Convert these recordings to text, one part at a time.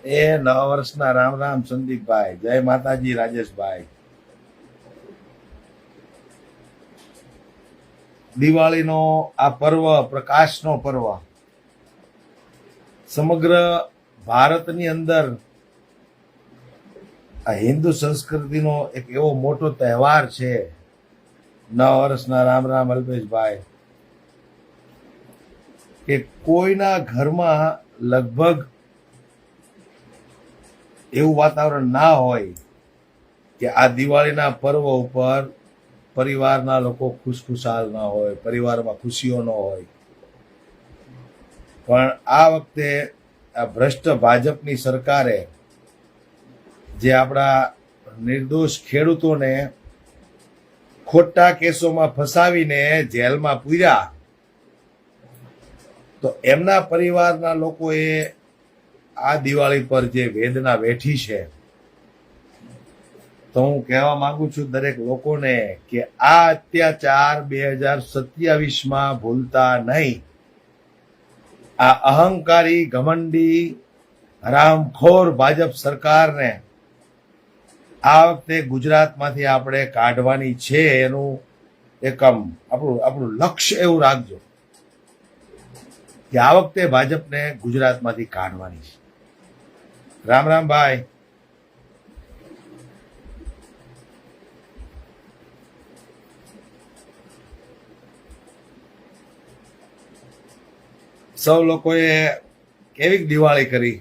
એ નવા વર્ષના રામ રામ સંદીપભાઈ, જય માતાજી રાજેશભાઈ. દિવાળીનો આ પર્વ, પ્રકાશનો પર્વ, સમગ્ર ભારતની અંદર આ હિન્દુ સંસ્કૃતિનો એક એવો મોટો તહેવાર છે. નવા વર્ષના રામ રામ અલ્પેશભાઈ. કે કોઈના ઘરમાં લગભગ એવું વાતાવરણ ના હોય કે આ દિવાળીના પર્વ ઉપર પરિવારના લોકો ખુશખુશાલ ના હોય, પરિવારમાં ખુશીઓ ન હોય. પણ આ વખતે આ ભ્રષ્ટ ભાજપની સરકારે જે આપણા નિર્દોષ ખેડૂતોને ખોટા કેસોમાં ફસાવીને જેલમાં પૂર્યા, તો એમના પરિવારના લોકોએ આ દિવાળી પર જે વેદના વેઠી છે, તો હું કહેવા માંગુ છું દરેક લોકોને કે આ અત્યાચાર 2027માં ભૂલતા નહીં. આ અહંકારી, ઘમંડી, હરામખોર ભાજપ સરકારને આ વખતે ગુજરાતમાંથી આપણે કાઢવાની છે. એનું એક આપણું લક્ષ્ય એવું રાખજો કે આ વખતે ભાજપને ગુજરાતમાંથી કાઢવાની છે. રામ રામ ભાઈ. સૌ લોકોએ કેવી દિવાળી કરી?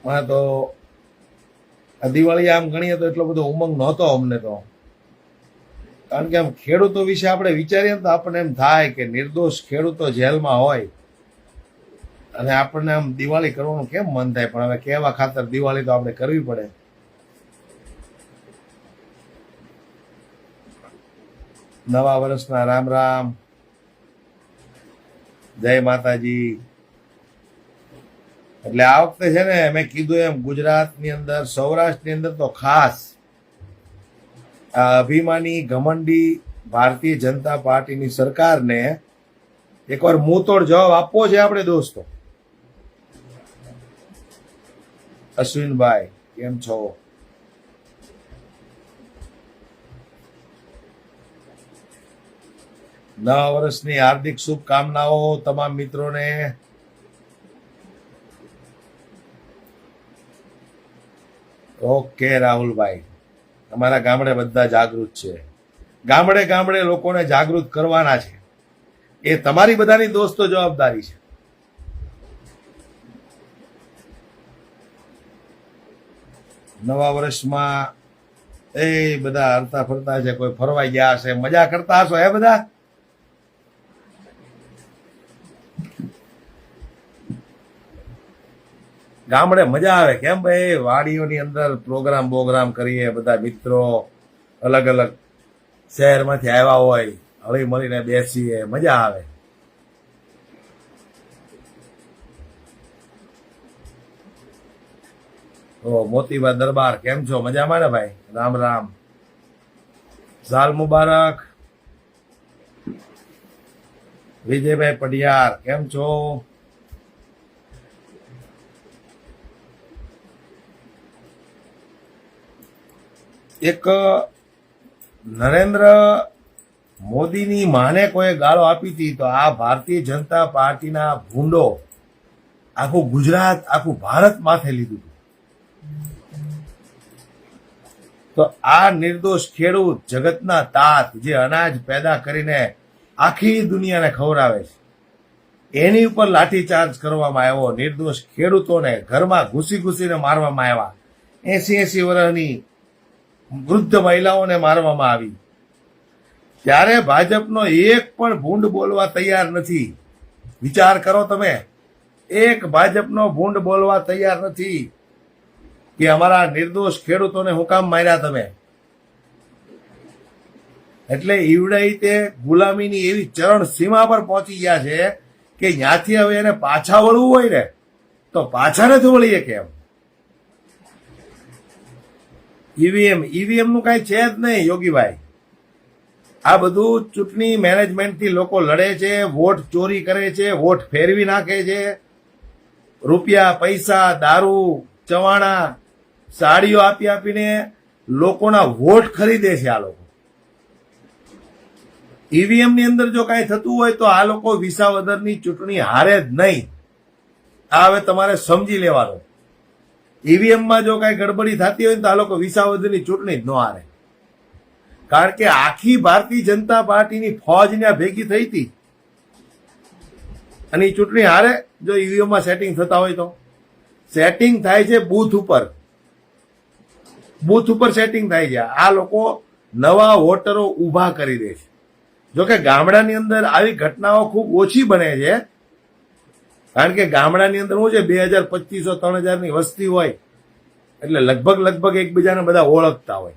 મને તો આ દિવાળી આમ ગણીએ તો એટલો બધો ઉમંગ નહોતો અમને તો, કારણ કે આમ ખેડૂતો વિશે આપણે વિચારીએ તો આપણને એમ થાય કે નિર્દોષ ખેડૂતો જેલમાં હોય અને આપણને આમ દિવાળી કરવાનું કેમ મન થાય. પણ હવે કહેવા ખાતર દિવાળી તો આપણે કરવી પડે. નવા વર્ષના રામ રામ, જય માતાજી. એટલે આ વખતે છે ને, મેં કીધું એમ, ગુજરાતની અંદર, સૌરાષ્ટ્રની અંદર તો ખાસ આ અભિમાની, ઘમંડી ભારતીય જનતા પાર્ટીની સરકારને એકવાર મુંહતોડ જવાબ આપવો છે આપણે દોસ્તો. અશ્વિનભાઈ કેમ છો? નવા વર્ષની હાર્દિક શુભકામનાઓ તમામ મિત્રોને. ઓકે રાહુલભાઈ, તમારા ગામડે બધા જાગૃત છે. ગામડે ગામડે લોકોને જાગૃત કરવાના છે. એ તમારી બધાની દોસ્તો જવાબદારી છે. નવા વર્ષમાં એ બધા હરતા ફરતા છે, કોઈ ફરવા ગયા હશે, મજા કરતા હશો હે બધા. ગામડે મજા આવે કેમ ભાઈ? વાડીઓની અંદર પ્રોગ્રામ કરીએ, બધા મિત્રો અલગ અલગ શહેરમાંથી આવ્યા હોય, હળી મળીને બેસીએ, મજા આવે. તો મોતીબા દરબાર કેમ છો? મજામાં ને ભાઈ? રામ રામ, સાલ મુબારક. વિજયભાઈ પડિયાર કેમ છો? એક નરેન્દ્ર મોદીની માને કોઈ ગાળો આપી હતી, તો આ ભારતીય જનતા પાર્ટીના ભૂંડો આખું ગુજરાત, આખું ભારત માથે લીધું હતું. તો આ નિર્દોષ ખેડૂત, જગતના તાત, જે અનાજ પેદા કરીને આખી દુનિયાને ખવડાવે છે, એની ઉપર લાઠીચાર્જ કરવામાં આવ્યો. નિર્દોષ ખેડૂતોને ઘરમાં ઘૂસીને મારવામાં આવ્યા. 80 વર્ષની વૃદ્ધ મહિલાઓને મારવામાં આવી. ત્યારે ભાજપનો એક પણ ભૂંડ બોલવા તૈયાર નથી. વિચાર કરો તમે, એક ભાજપનો ભૂંડ બોલવા તૈયાર નથી કે અમારા નિર્દોષ ખેડૂતોને હું કામ માર્યા તમે. એટલે ઈવડાઈ તે ગુલામીની એવી ચરણ સીમા પર પહોંચી ગયા છે કે ત્યાંથી હવે એને પાછા વળવું હોય ને તો પાછા નથી વળીએ કેમ. ઈવીએમ નું કઈ છે જ નહીં યોગીભાઈ. આ બધું ચૂંટણી મેનેજમેન્ટથી લોકો લડે છે, વોટ ચોરી કરે છે, વોટ ફેરવી નાખે છે, રૂપિયા, પૈસા, દારૂ, ચવાણા, સાડીઓ આપી આપીને લોકોના વોટ ખરીદે છે આ લોકો. ઈવીએમ ની અંદર જો કાંઈ થતું હોય તો આ લોકો વિસાવદરની ચૂંટણી હારે જ નહીં. આ હવે તમારે સમજી લેવાનું. ઈવીએમમાં જો કાંઈ ગડબડી થતી હોય તો આ લોકો વિસાવદરની ચૂંટણી જ ન હારે. કારણ કે આખી ભારતીય જનતા પાર્ટીની ફોજ ત્યાં ભેગી થઈ હતી અને એ ચૂંટણી હારે જો ઈવીએમમાં સેટિંગ થતા હોય તો. સેટિંગ થાય છે બૂથ ઉપર, બૂથ ઉપર સેટિંગ થાય છે. આ લોકો નવા વોટરો ઊભા કરી દે છે. જોકે ગામડાની અંદર આવી ઘટનાઓ ખૂબ ઓછી બને છે, કારણ કે ગામડાની અંદર શું છે 2000-2500 3000 વસ્તી હોય એટલે લગભગ એકબીજાને બધા ઓળખતા હોય.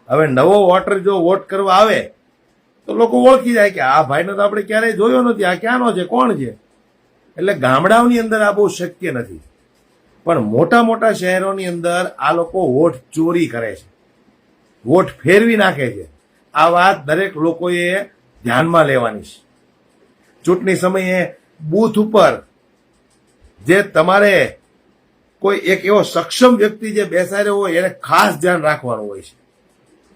હવે નવો વોટર જો વોટ કરવા આવે તો લોકો ઓળખી જાય કે આ ભાઈને તો આપણે ક્યારેય જોયો નથી, આ ક્યાંનો છે, કોણ છે. એટલે ગામડાઓની અંદર આ બહુ શક્ય નથી. પણ મોટા મોટા શહેરોની અંદર આ લોકો વોટ ચોરી કરે છે, વોટ ફેરવી નાખે છે. આ વાત દરેક લોકોએ ધ્યાનમાં લેવાની છે. ચૂંટણી સમયે બૂથ ઉપર જે તમારે કોઈ એક એવો સક્ષમ વ્યક્તિ જે બેસાડ્યો હોય એને ખાસ ધ્યાન રાખવાનું હોય છે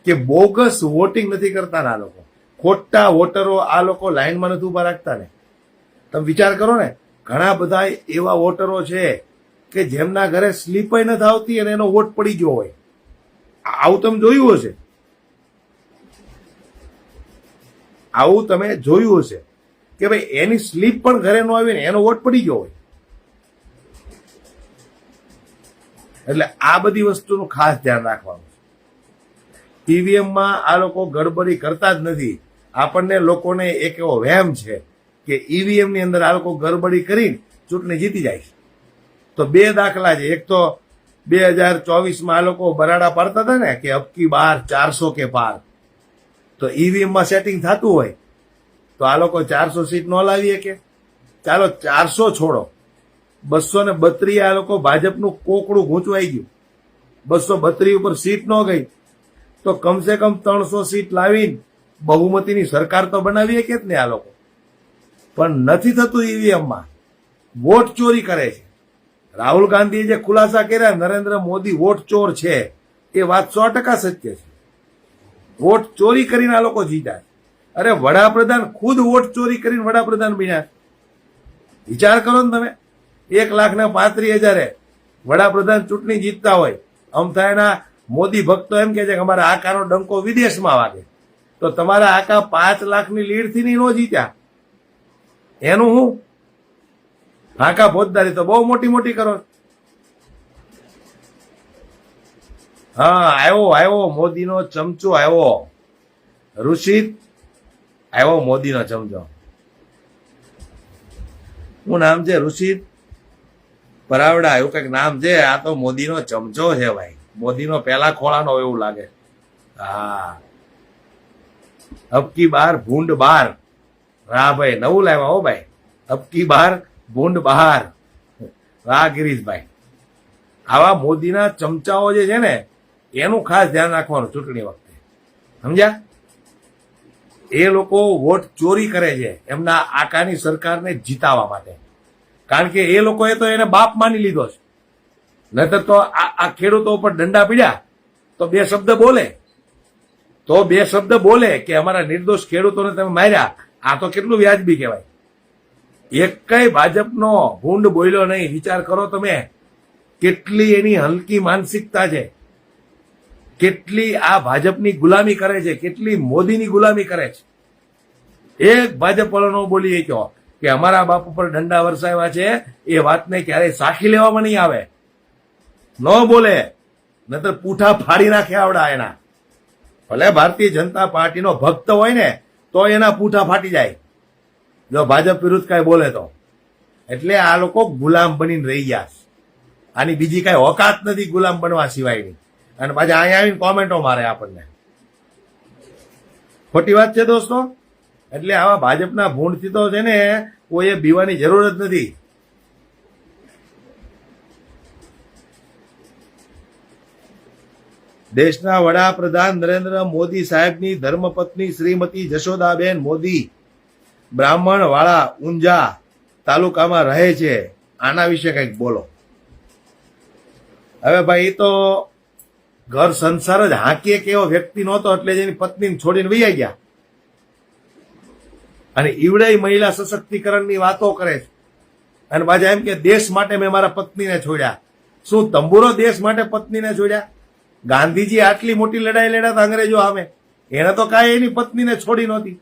કે બોગસ વોટિંગ નથી કરતા ને આ લોકો, ખોટા વોટરો આ લોકો લાઈનમાં નથી ઉભા રાખતા ને. તમે વિચાર કરો ને, ઘણા બધા એવા વોટરો છે કે જેમના ઘરે સ્લીપય નથી આવતી અને એનો વોટ પડી ગયો હોય. આવું તમે જોયું હશે, આવું તમે જોયું હશે કે ભાઈ એની સ્લીપ પણ ઘરે ન આવી ને એનો વોટ પડી ગયો હોય. એટલે આ બધી વસ્તુનું ખાસ ધ્યાન રાખવાનું. ઈવીએમમાં આ લોકો ગડબડી કરતા જ નથી. આપણને લોકોને એક એવો વહેમ છે કે ઈવીએમ ની અંદર આ લોકો ગડબડી કરીને ચૂંટણી જીતી જાય છે. તો બે દાખલા છે. એક તો 2024માં આ લોકો બરાડા પાડતા હતા ને કે અબકી બાર 400 કે પાર. તો ઈવીએમમાં સેટિંગ થતું હોય તો આ લોકો 400 સીટ ન લાવી શકે. ચાલો 400 છોડો, 232 આ લોકો ભાજપનું કોકડું ગૂંચવાઈ ગયું, 232 ઉપર સીટ ન ગઈ તો કમસે કમ 300 સીટ લાવીને બહુમતીની સરકાર તો બનાવી શકે જ ને આ લોકો. પણ નથી થતું. ઈવીએમમાં વોટ ચોરી કરે છે. રાહુલ ગાંધીએ જે ખુલાસા કર્યા નરેન્દ્ર મોદી વોટ ચોર છે એ વાત 100% સત્ય છે. વોટ ચોરી કરીને આ લોકો જીત્યા. અરે વડાપ્રધાન ખુદ વોટ ચોરી કરીને વડાપ્રધાન બન્યા. વિચાર કરો ને તમે, 1,35,000 વડાપ્રધાન ચૂંટણી જીતતા હોય. અમથાયના મોદી ભક્તો એમ કે છે કે અમારા આકાનો ડંકો વિદેશમાં વાગે. તો તમારા આકા 5 લાખની લીડથી નહીં નો જીત્યા. એનું હું આકા ફોજદારી તો બહુ મોટી મોટી કરો. હા, આવ્યો મોદીનો ચમચો આવ્યો. ઋષિત આવ્યો મોદીનો ચમચો. શું નામ છે? ઋષિત પરાવડા એવું કઈક નામ છે. આ તો મોદીનો ચમચો છે ભાઈ. મોદીનો પહેલા ખોળાનો એવું લાગે. હા, અબકી બાર ભૂંડ બાર. હા ભાઈ, નવું લાવ્યા હો ભાઈ. અબકી બાર ભૂંડ બહાર. વાહ ગિરીશભાઈ. આવા મોદીના ચમચાઓ જે છે ને એનું ખાસ ધ્યાન રાખવાનું ચૂંટણી વખતે. સમજ્યા? એ લોકો વોટ ચોરી કરે છે એમના આકાની સરકારને જીતાવા માટે. કારણ કે એ લોકોએ તો એને બાપ માની લીધો છે. નહીતર તો આ ખેડૂતો ઉપર દંડા પીડ્યા તો બે શબ્દ બોલે કે અમારા નિર્દોષ ખેડૂતોને તમે માર્યા. આ તો કેટલું વ્યાજબી કહેવાય. એકય ભાજપનો ભૂંડ બોલ્યો નહીં. વિચાર કરો તમે, કેટલી એની હલકી માનસિકતા છે, કેટલી આ ભાજપની ગુલામી કરે છે, કેટલી મોદીની ગુલામી કરે છે. એક ભાજપ વાળો ન બોલી ગયો કે અમારા બાપ ઉપર દંડા વરસાવ્યા છે એ વાતને ક્યારેય સાખી લેવામાં નહીં આવે. ન બોલે, નતર પૂઠા ફાડી નાખે આવડા એના. ભલે ભારતીય જનતા પાર્ટીનો ભક્ત હોય ને તો એના પૂઠા ફાટી જાય જો ભાજપ વિરુદ્ધ કઈ બોલે તો. એટલે આ લોકો ગુલામ બનીને રહી ગયા. આની બીજી કઈ ઓકાત નથી ગુલામ બનવા સિવાયની. અને પાછા અહીંયા આવીને કોમેન્ટો મારે આપણને. ખોટી વાત છે દોસ્તો. એટલે આવા ભાજપના ભૂંડથી તો છે ને કોઈએ બીવાની જરૂર જ નથી. દેશના વડાપ્રધાન નરેન્દ્ર મોદી સાહેબની ધર્મપત્ની શ્રીમતી જશોદાબેન મોદી બ્રાહ્મણવાળા ઊંઝા તાલુકામાં રહે છે. આના વિશે કંઈક બોલો. હવે ભાઈ, એ તો ઘર સંસાર જ હાંકીએ કે એવો વ્યક્તિ નહોતો, એટલે જ એની પત્નીને છોડીને વૈયા ગયા. અને ઈવડે મહિલા સશક્તિકરણની વાતો કરે છે અને પાછા એમ કે દેશ માટે મેં મારા પત્નીને છોડ્યા. શું તંબુરો દેશ માટે પત્નીને છોડ્યા? ગાંધીજી આટલી મોટી લડાઈ લડ્યા હતા અંગ્રેજો સામે, એને તો કાંઈ એની પત્નીને છોડી નહોતી.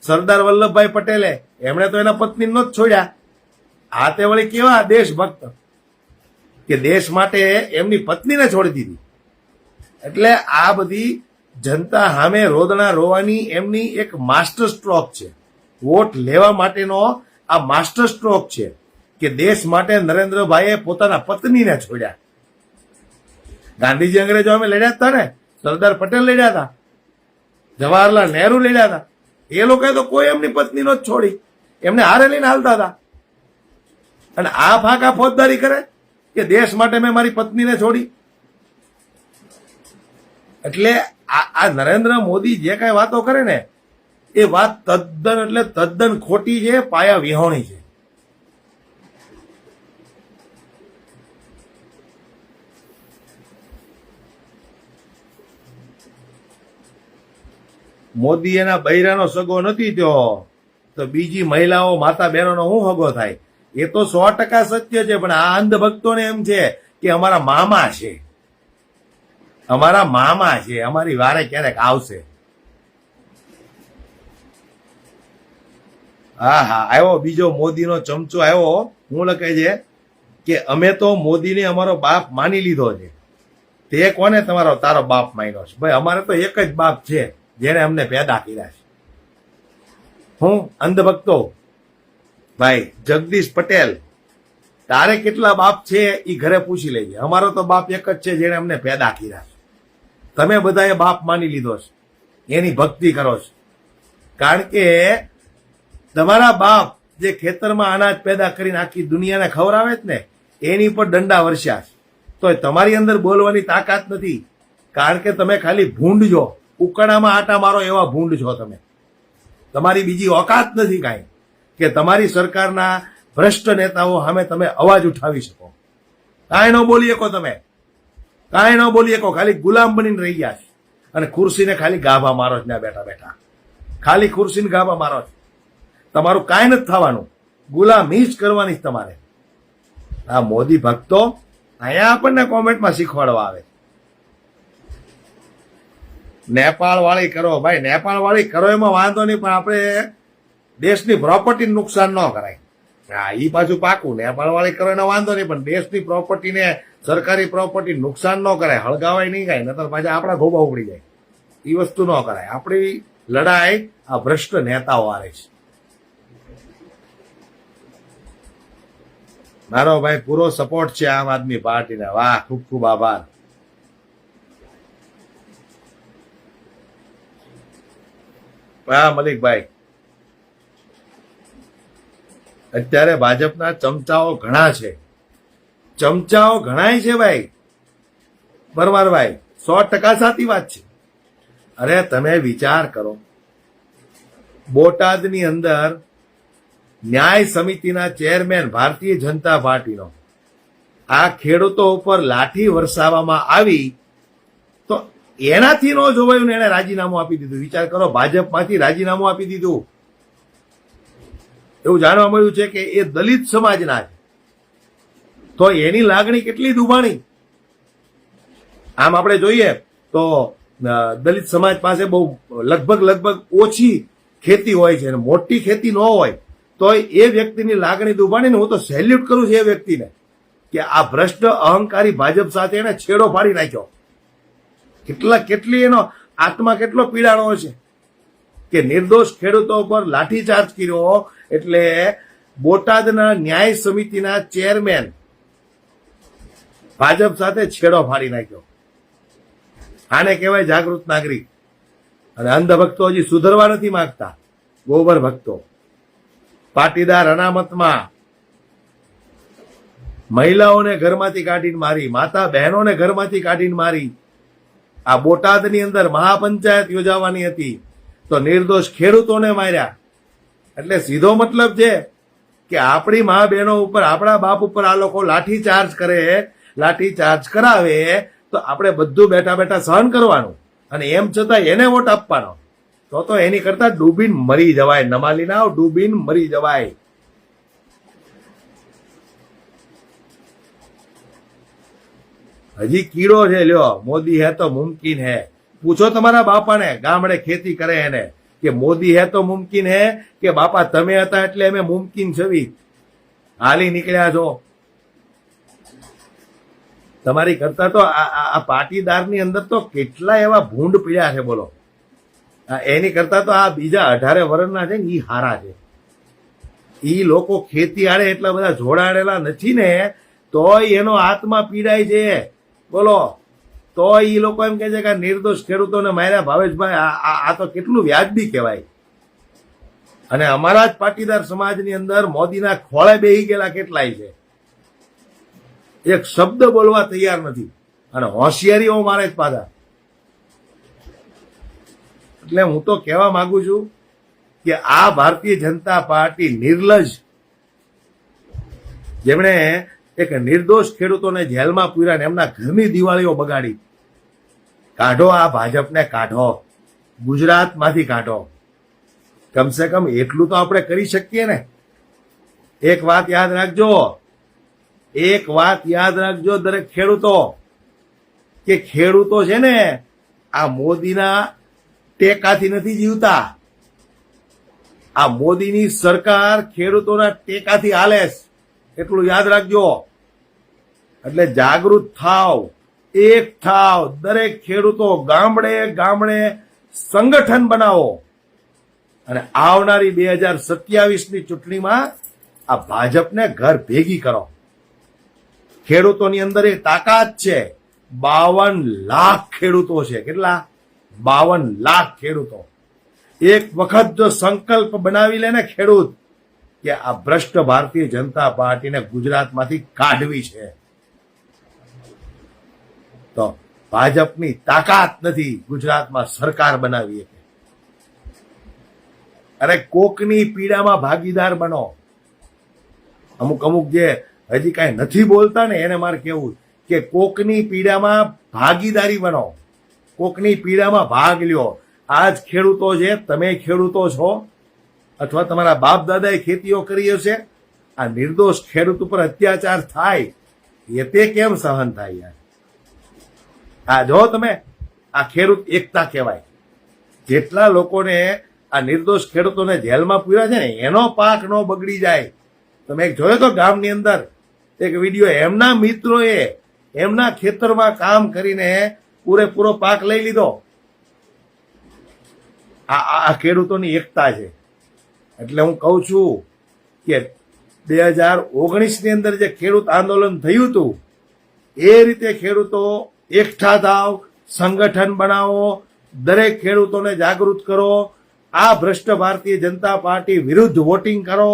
સરદાર વલ્લભભાઈ પટેલે એમણે તો એના પત્નીને નહોત છોડ્યા. આ તે વળી કેવા દેશભક્ત કે દેશ માટે એમની પત્નીને છોડી દીધી. એટલે આ બધી જનતા સામે રોદણા રોવાની એમની એક માસ્ટર સ્ટ્રોક છે. વોટ લેવા માટેનો આ માસ્ટર સ્ટ્રોક છે કે દેશ માટે નરેન્દ્રભાઈએ પોતાના પત્નીને છોડ્યા. ગાંધીજી અંગ્રેજો અમે લડ્યા હતા ને, સરદાર પટેલ લડ્યા હતા, જવાહરલાલ નહેરુ લડ્યા હતા. એ લોકોએ તો કોઈ એમની પત્નીનો જ છોડી, એમને હારે લઈને હાલતા હતા. અને આ ફાંકા ફોજદારી કરે કે દેશ માટે મેં મારી પત્નીને છોડી. એટલે આ નરેન્દ્ર મોદી જે કઈ વાતો કરે ને, એ વાત તદ્દન એટલે તદ્દન ખોટી છે, પાયા વિહોણી છે. મોદી એના બૈરાનો સગો નથી થયો તો બીજી મહિલાઓ માતા બહેનોનો શું હગો થાય? એ તો 100% સત્ય છે. પણ આ અંધભક્તોને એમ છે કે અમારા મામા છે, અમારા મામા છે, અમારી વારે ક્યારેક આવશે. હા હા, આવ્યો બીજો મોદીનો ચમચો આવ્યો. હું લખે છે કે અમે તો મોદીને અમારો બાપ માની લીધો છે. તે કોને તારો બાપ માન્યો છે? ભાઈ, અમારે તો એક જ બાપ છે જેને અમને પેદા કર્યા છે. હું અંધભક્તો ભાઈ જગદીશ પટેલ, તારે કેટલા બાપ છે એ ઘરે પૂછી લેજે. અમારો તો બાપ એક જ છે જેને અમને પેદા કર્યા છે. તમે બધાએ બાપ માની લીધો છે, એની ભક્તિ કરો છો. કારણ કે તમારા બાપ જે ખેતરમાં અનાજ પેદા કરીને આખી દુનિયાને ખવડાવે છે ને, એની પર દંડા વર્ષ્યા છે. તો તમારી અંદર બોલવાની તાકાત નથી, કારણ કે તમે ખાલી ભૂંડ છો, ઉકળામાં આટા મારો એવા ભૂંડ છો તમે. તમારી બીજી ઓકાત નથી કાંઈ કે તમારી સરકારના ભ્રષ્ટ નેતાઓ સામે તમે અવાજ ઉઠાવી શકો. કાંઈ ન બોલી શકો તમે, કાંઈ ન બોલી શકો. ખાલી ગુલામ બનીને રહી ગયા છે અને ખુરશીને ખાલી ગાભા મારો જ ના બેઠા બેઠા. ખાલી ખુરશીને ગાભા મારો જ. તમારું કાંઈ નથી થવાનું, ગુલામી જ કરવાની જ તમારે. આ મોદી ભક્તો અહીંયા આપણને કોમેન્ટમાં શીખવાડવા આવે. નેપાળ વાળી કરો ભાઈ, નેપાળ વાળી કરો એમાં વાંધો નહીં, પણ આપણે દેશની પ્રોપર્ટીને નુકસાન ન કરાય. હા, એ પાછું પાકું. નેપાળ વાળી કરો એનો વાંધો નહીં, પણ દેશની પ્રોપર્ટીને, સરકારી પ્રોપર્ટી નુકસાન ન કરાય, હળગાવાય નહીં કાંઈ, નતર પાછા આપણા ગોબા ઉપડી જાય. એ વસ્તુ ન કરાય. આપણી લડાઈ આ ભ્રષ્ટ નેતાઓ હારે છે. મારો ભાઈ પૂરો સપોર્ટ છે આમ આદમી પાર્ટીને. વાહ, ખૂબ ખૂબ આભાર. હા મલિકભાઈ, અત્યારે ભાજપના ચમચાઓ ઘણા છે, ચમચાઓ ઘણાય છે ભાઈ. પરમારભાઈ 100% સાચી વાત છે. અરે તમે વિચાર કરો, બોટાદની અંદર ન્યાય સમિતિના ચેરમેન ભારતીય જનતા પાર્ટીનો આ ખેડૂતો ઉપર લાઠી વરસાવવામાં આવી તો એનાથી ન જોવાયું ને એને રાજીનામું આપી દીધું. વિચાર કરો, ભાજપમાંથી રાજીનામું આપી દીધું. એવું જાણવા મળ્યું છે કે એ દલિત સમાજના છે. તો એની લાગણી કેટલી દુભાણી. આમ આપણે જોઈએ તો દલિત સમાજ પાસે બહુ લગભગ ઓછી ખેતી હોય છે અને મોટી ખેતી ન હોય તો એ વ્યક્તિની લાગણી દુભાણીને હું તો સેલ્યુટ કરું છું એ વ્યક્તિને કે આ ભ્રષ્ટ અહંકારી ભાજપ સાથે એને છેડો ફાડી નાખ્યો. કેટલી એનો આત્મા કેટલો પીડાણો છે કે નિર્દોષ ખેડૂતો પર લાઠીચાર્જ કર્યો. એટલે બોટાદના ન્યાય સમિતિના ચેરમેન ભાજપ સાથે છેડો ફાડી નાખ્યો. આને કહેવાય જાગૃત નાગરિક. અને અંધભક્તો હજી સુધરવા નથી માંગતા. ગોબર ભક્તો પાટીદાર અનામતમાં મહિલાઓને ઘરમાંથી કાઢીને મારી, માતા બહેનોને ઘરમાંથી કાઢીને મારી. આ બોટાદની અંદર મહાપંચાયત યોજાવાની હતી તો નિર્દોષ ખેડૂતોને માર્યા. એટલે સીધો મતલબ છે કે આપણી મા બહેનો ઉપર, આપણા બાપ ઉપર આ લોકો લાઠીચાર્જ કરે, લાઠીચાર્જ કરાવે તો આપણે બધું બેઠા બેઠા સહન કરવાનું અને એમ છતાં એને વોટ આપવાનો. તો એની કરતા ડૂબીને મરી જવાય. નમાલીના ડૂબીને મરી જવાય. હજી કીડો છે. લ્યો, મોદી હે તો મુમકિન હે. પૂછો તમારા બાપાને, ગામડે ખેતી કરે એને, કે મોદી હે તો મુમકિન હે કે બાપા તમે હતા એટલે અમે મુમકિન છવી હાલી નીકળ્યા છો. તમારી કરતા તો આ પાટીદારની અંદર તો કેટલા એવા ભૂંડ પીડ્યા છે બોલો. એની કરતા તો આ બીજા 18 વર્ષના છે ને ઈ હારા છે. ઈ લોકો ખેતી આડે એટલા બધા જોડાડેલા નથી ને તોય એનો આત્મા પીડાય છે બોલો. તો ઈ લોકો એમ કે છે કે નિર્દોષ ખેડૂતોને માર્યા. ભાવેશભાઈ, આ તો કેટલું વ્યાજબી કહેવાય. અને અમારા જ પાટીદાર સમાજની અંદર મોદીના ખોળે બેહી ગયેલા કેટલાય છે, એક શબ્દ બોલવા તૈયાર નથી અને હોશિયારીઓ મારે જ પાછા. એટલે હું તો કહેવા માંગુ છું કે આ ભારતીય જનતા પાર્ટી નિર્લજ, જેમણે એક નિર્દોષ ખેડૂતોને જેલમાં પૂર્યા ને એમના ઘરની દિવાળીઓ બગાડી, કાઢો આ ભાજપને, કાઢો ગુજરાતમાંથી કાઢો. કમસે કમ એટલું તો આપણે કરી શકીએ ને. એક વાત યાદ રાખજો, એક વાત યાદ રાખજો દરેક ખેડૂતો, કે ખેડૂતો છે ને આ મોદીના ટેકાથી નથી જીવતા. આ મોદીની સરકાર ખેડૂતોના ટેકાથી હાલે છે, એટલું યાદ રાખજો. એટલે જાગૃત થાવ, એક થાવ. દરેક ખેડૂતો ગામડે ગામડે સંગઠન બનાવો અને આવનારી 2027ની ચૂંટણીમાં આ ભાજપને ઘર ભેગી કરો. ખેડૂતોની અંદર એ તાકાત છે. 52 લાખ ખેડૂતો છે. કેટલા? 52 લાખ ખેડૂતો. એક વખત જો સંકલ્પ બનાવી લે ને ખેડૂત કે આ ભ્રષ્ટ ભારતીય જનતા પાર્ટીને ગુજરાતમાંથી કાઢવી છે, તો ભાજપની તાકાત નથી ગુજરાતમાં સરકાર બનાવી. અરે કોકની પીડામાં ભાગીદાર બનો. અમુક જે હજી કાંઈ નથી બોલતા ને એને મારે કેવું કે કોકની પીડામાં ભાગીદારી બનો, કોકની પીડામાં ભાગ લ્યો. આજ ખેડૂતો છે, તમે ખેડૂતો છો અથવા તમારા બાપ દાદાએ ખેતીઓ કરી હશે. આ નિર્દોષ ખેડૂત ઉપર અત્યાચાર થાય એ તે કેમ સહન થાય યાર? આ જો તમે, આ ખેડૂત એકતા કહેવાય. જેટલા લોકોને આ નિર્દોષ ખેડૂતોને જેલમાં પૂર્યા છે ને એનો પાક ન બગડી જાય. તમે એક જોયો તો ગામની અંદર એક વિડીયો, એમના મિત્રોએ એમના ખેતરમાં કામ કરીને પૂરેપૂરો પાક લઈ લીધો. આ ખેડૂતોની એકતા છે. એટલે હું કહું છું કે 2019ની અંદર જે ખેડૂત આંદોલન થયું હતું એ રીતે ખેડૂતો એકઠા થાવ, સંગઠન બનાવો, દરેક ખેડૂતોને જાગૃત કરો, આ ભ્રષ્ટ ભારતીય જનતા પાર્ટી વિરુદ્ધ વોટિંગ કરો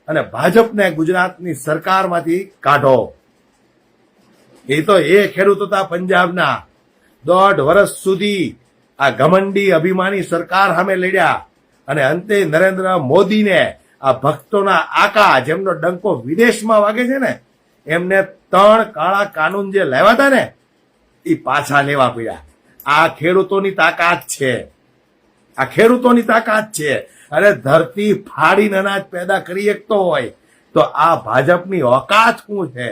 અને ભાજપને ગુજરાતની સરકારમાંથી કાઢો. એ તો એ ખેડૂતો હતા પંજાબના, 1.5 વર્ષ સુધી આ ઘમંડી અભિમાની સરકાર સામે લડ્યા અને અંતે નરેન્દ્ર મોદીને, આ ભક્તોના આકા જેમનો ડંકો વિદેશમાં વાગે છે ને, એમને 3 કાળા કાનૂન જે લાવ્યા હતા ને એ પાછા લેવા પડ્યા. આ ખેડૂતોની તાકાત છે, આ ખેડૂતોની તાકાત છે. અને ધરતી ફાડીને અનાજ પેદા કરી શકતો હોય તો આ ભાજપની ઓકાત શું છે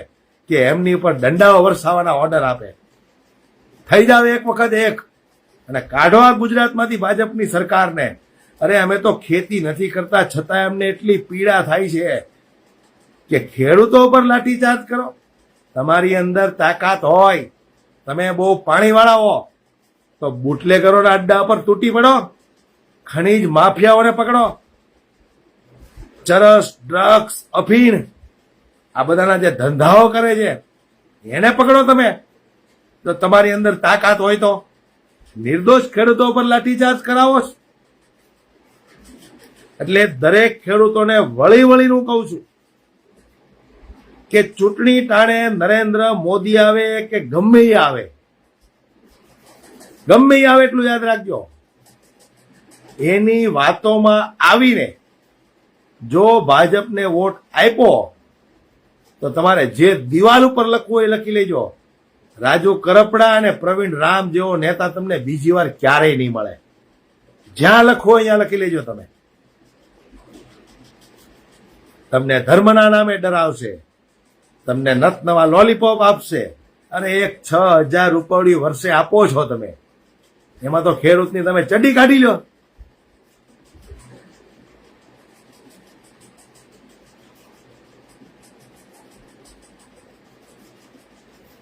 કે એમની ઉપર દંડાઓ વરસાવવાના ઓર્ડર આપે? થઈ જાવ એક વખત એક અને કાઢો આ ગુજરાતમાંથી ભાજપની સરકારને. અરે અમે તો ખેતી નથી કરતા છતાં એમને એટલી પીડા થાય છે કે ખેડૂતો પર લાઠીચાર્જ કરો. તમારી અંદર તાકાત હોય, તમે બહુ પાણીવાળા હો તો બુટલેગરોના અડ્ડા પર તૂટી પડો, ખનીજ માફિયાઓને પકડો, ચરસ, ડ્રગ્સ, અફીણ આ બધાના જે ધંધાઓ કરે છે એને પકડો તમે. તો તમારી અંદર તાકાત હોય તો નિર્દોષ ખેડૂતો પર લાઠીચાર્જ કરાવો. એટલે દરેક ખેડૂતોને વળી વળીનું કહું છું કે ચૂંટણી ટાણે નરેન્દ્ર મોદી આવે કે ગમે એ આવે, ગમે એ આવે એટલું યાદ રાખજો. એની વાતોમાં આવીને જો ભાજપને વોટ આપ્યો તો તમારે જે દિવાલ ઉપર લખવું એ લખી લેજો. રાજુ કરપડા અને પ્રવીણ રામ જેવો નેતા તમને બીજી વાર ક્યારેય નહીં મળે. જ્યાં લખો અહીંયા લખી લેજો. તમને ધર્મના નામે ડરાવશે, તમને નત નવા લોલીપોપ આપશે, અને એક 6,000 રૂપિયા વર્ષે આપો છો તમે. એમાં તો ખેડૂતની તમે ચડ્ડી કાઢી લો.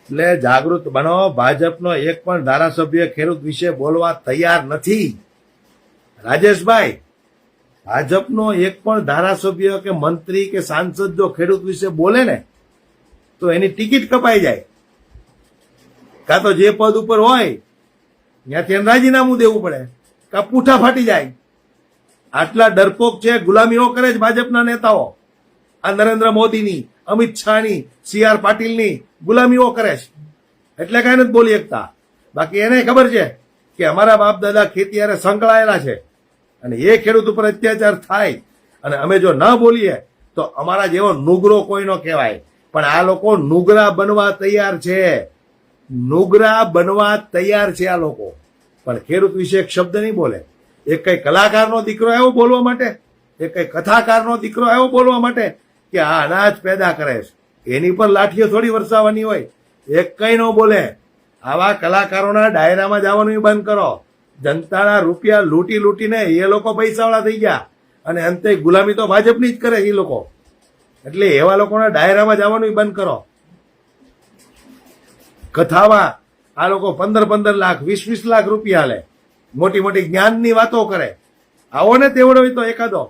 એટલે જાગૃત બનો. ભાજપનો એક પણ ધારાસભ્ય ખેડૂત વિશે બોલવા તૈયાર નથી. રાજેશભાઈ, ભાજપનો એક પણ ધારાસભ્ય કે મંત્રી કે સાંસદ જો ખેડૂત વિશે બોલે ને તો એની ટિકિટ કપાઈ જાય, કાં તો જે પદ ઉપર હોય ત્યાંથી એને રાજીનામું દેવું પડે, કાં પૂઠા ફાટી જાય. આટલા ડરપોક છે, ગુલામીઓ કરે છે ભાજપના નેતાઓ. આ નરેન્દ્ર મોદીની, અમિત શાહની, CR પાટીલની ગુલામીઓ કરે છે એટલે કાંઈ નથી બોલી શકતા. બાકી એને ખબર છે કે અમારા બાપ દાદા ખેતી હારે સંકળાયેલા છે અને એ ખેડૂત ઉપર અત્યાચાર થાય અને અમે જો ન બોલીએ તો અમારા જેવો નુગરો કોઈ નો કહેવાય. પણ આ લોકો નુગરા બનવા તૈયાર છે. નુગરા બનવા તૈયાર છે આ લોકો, પણ ખેડૂત વિશે એક શબ્દ નહીં બોલે. એક કઈ કલાકારનો દીકરો આવ્યો બોલવા માટે, એક કઈ કથાકારનો દીકરો આવ્યો બોલવા માટે કે આ અનાજ પેદા કરે છે, એની પર લાઠીઓ થોડી વરસાવવાની હોય. એક કઈ ન બોલે. આવા કલાકારોના ડાયરામાં જવાનું બંધ કરો. જનતાના રૂપિયા લૂંટી લૂંટીને એ લોકો પૈસાવાળા થઈ ગયા અને અંતે ગુલામી તો ભાજપની જ કરે એ લોકો. એટલે એવા લોકોના ડાયરામાં જવાનું બંધ કરો. કથામાં આ લોકો 15-15 લાખ 20-20 લાખ રૂપિયા લે, મોટી મોટી જ્ઞાનની વાતો કરે. આવો ને તેવડો હોય તો એકાદો